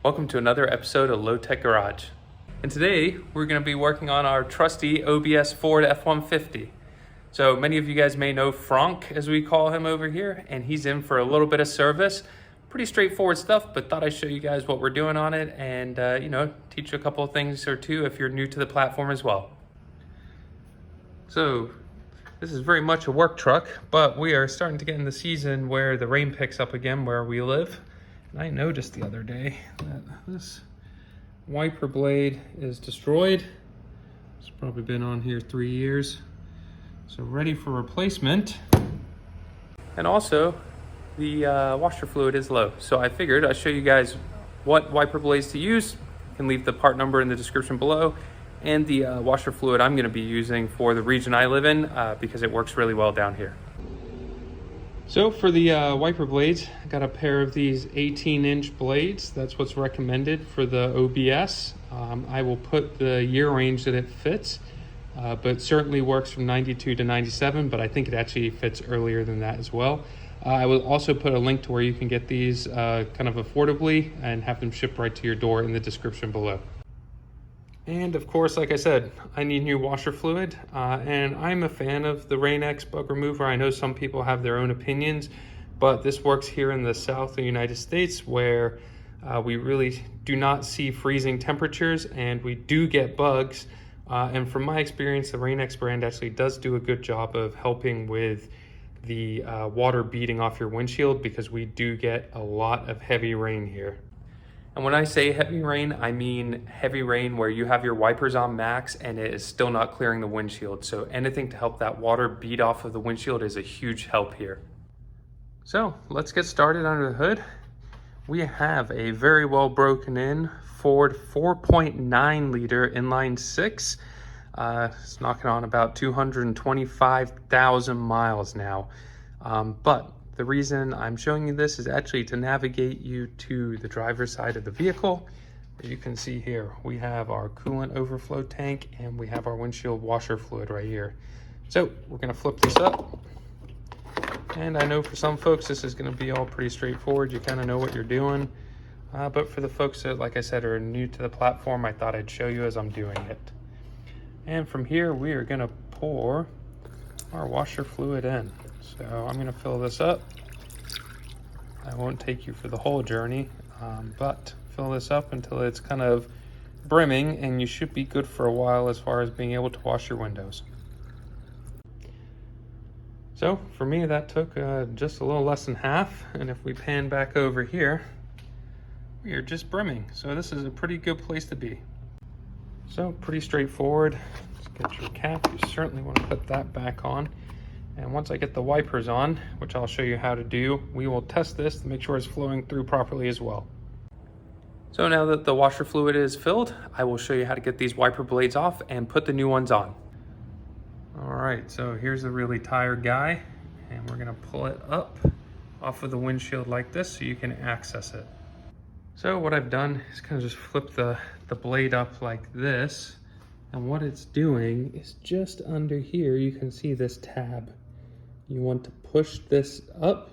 Welcome to another episode of Low Tech Garage. And today we're going to be working on our trusty OBS Ford F150. So many of you guys may know Frank, as we call him over here, and he's in for a little bit of service. Pretty straightforward stuff, but thought I'd show you guys what we're doing on it and teach you a couple of things or two if you're new to the platform as well. So this is very much a work truck, but we are starting to get in the season where the rain picks up again where we live. And I noticed the other day that this wiper blade is destroyed. It's probably been on here 3 years. So ready for replacement. And also the washer fluid is low. So I figured I'd show you guys what wiper blades to use. You can leave the part number in the description below. And the washer fluid I'm gonna be using for the region I live in because it works really well down here. So for the wiper blades, I got a pair of these 18-inch blades. That's what's recommended for the OBS. I will put the year range that it fits, but certainly works from 92 to 97, but I think it actually fits earlier than that as well. I will also put a link to where you can get these kind of affordably and have them shipped right to your door in the description below. And of course, like I said, I need new washer fluid, and I'm a fan of the Rain-X bug remover. I know some people have their own opinions, but this works here in the south of the United States where we really do not see freezing temperatures and we do get bugs. And from my experience, the Rain-X brand actually does do a good job of helping with the water beating off your windshield because we do get a lot of heavy rain here. And when I say heavy rain, I mean heavy rain where you have your wipers on max and it is still not clearing the windshield. So anything to help that water beat off of the windshield is a huge help here. So let's get started under the hood. We have a very well broken in Ford 4.9 liter inline six. It's knocking on about 225,000 miles now. But the reason I'm showing you this is actually to navigate you to the driver's side of the vehicle. You can see here, we have our coolant overflow tank and we have our windshield washer fluid right here. So we're gonna flip this up. And I know for some folks, this is gonna be all pretty straightforward. You kind of know what you're doing. But for the folks that, like I said, are new to the platform, I thought I'd show you as I'm doing it. And from here, we are gonna pour our washer fluid in. So I'm gonna fill this up. I won't take you for the whole journey, but fill this up until it's kind of brimming and you should be good for a while as far as being able to wash your windows. So for me, that took just a little less than half. And if we pan back over here, we are just brimming. So this is a pretty good place to be. So pretty straightforward. Let's get your cap. You certainly want to put that back on. And once I get the wipers on, which I'll show you how to do, we will test this to make sure it's flowing through properly as well. So now that the washer fluid is filled, I will show you how to get these wiper blades off and put the new ones on. All right, so here's the really tired guy, and we're gonna pull it up off of the windshield like this so you can access it. So what I've done is kind of just flip the blade up like this, and what it's doing is just under here, you can see this tab. You want to push this up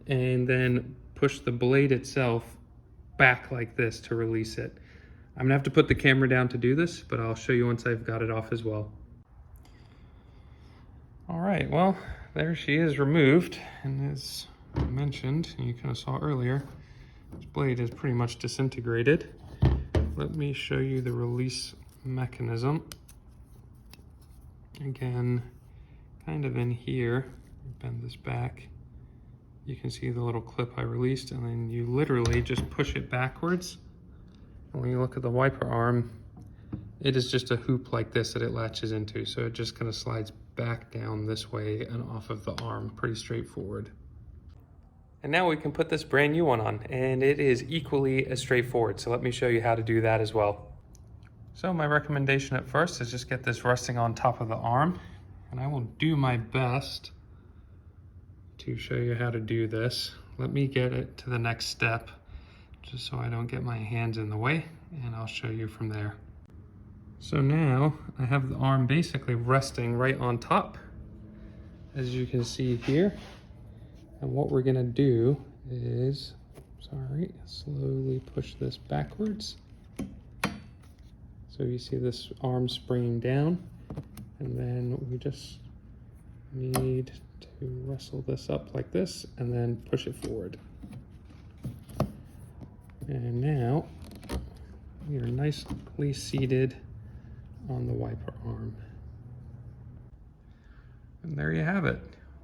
and then push the blade itself back like this to release it. I'm gonna have to put the camera down to do this, but I'll show you once I've got it off as well. All right, well, there she is removed. And as I mentioned, you kind of saw earlier, this blade is pretty much disintegrated. Let me show you the release mechanism. Again, kind of in here, bend this back. You can see the little clip I released, and then you literally just push it backwards. And when you look at the wiper arm, it is just a hoop like this that it latches into. So it just kind of slides back down this way and off of the arm. Pretty straightforward. And now we can put this brand new one on, and it is equally as straightforward. So let me show you how to do that as well. So my recommendation at first is just get this resting on top of the arm, and I will do my best to show you how to do this. Let me get it to the next step just so I don't get my hands in the way, and I'll show you from there. So now I have the arm basically resting right on top, as you can see here. And what we're gonna do is Sorry, slowly push this backwards. So you see this arm springing down, and then we just need to wrestle this up like this and then push it forward. And now we are nicely seated on the wiper arm. And there you have it.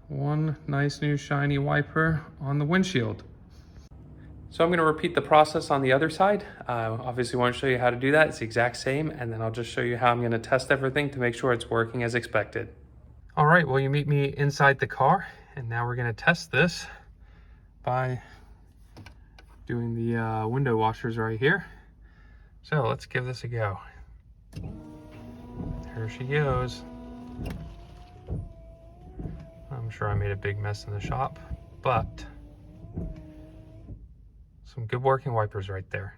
One nice new shiny wiper on the windshield. So I'm going to repeat the process on the other side. Obviously want to show you how to do that. It's the exact same, and then I'll just show you how I'm going to test everything to make sure it's working as expected. All right, well, you meet me inside the car, and now we're going to test this by doing the window washers right here. So let's give this a go. There she goes. I'm sure I made a big mess in the shop, but some good working wipers right there.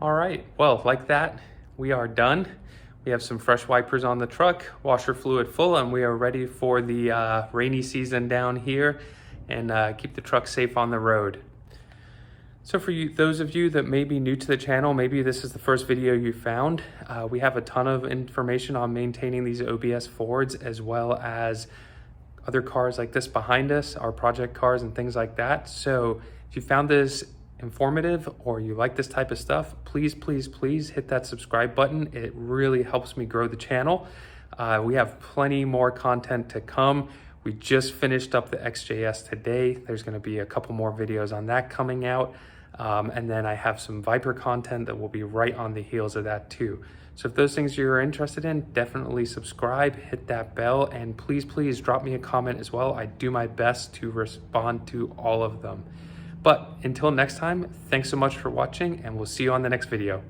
All right, well, like that, we are done. We have some fresh wipers on the truck, washer fluid full, and we are ready for the rainy season down here and keep the truck safe on the road. So for you, those of you that may be new to the channel, maybe this is the first video you found, we have a ton of information on maintaining these OBS Fords, as well as other cars like this behind us, our project cars and things like that. So if you found this informative or you like this type of stuff, please, please, please hit that subscribe button. It really helps me grow the channel. We have plenty more content to come. We just finished up the XJS today. There's going to be a couple more videos on that coming out. And then I have some Viper content that will be right on the heels of that too. So if those things you're interested in, definitely subscribe, hit that bell, and please, please drop me a comment as well. I do my best to respond to all of them. But until next time, thanks so much for watching, and we'll see you on the next video.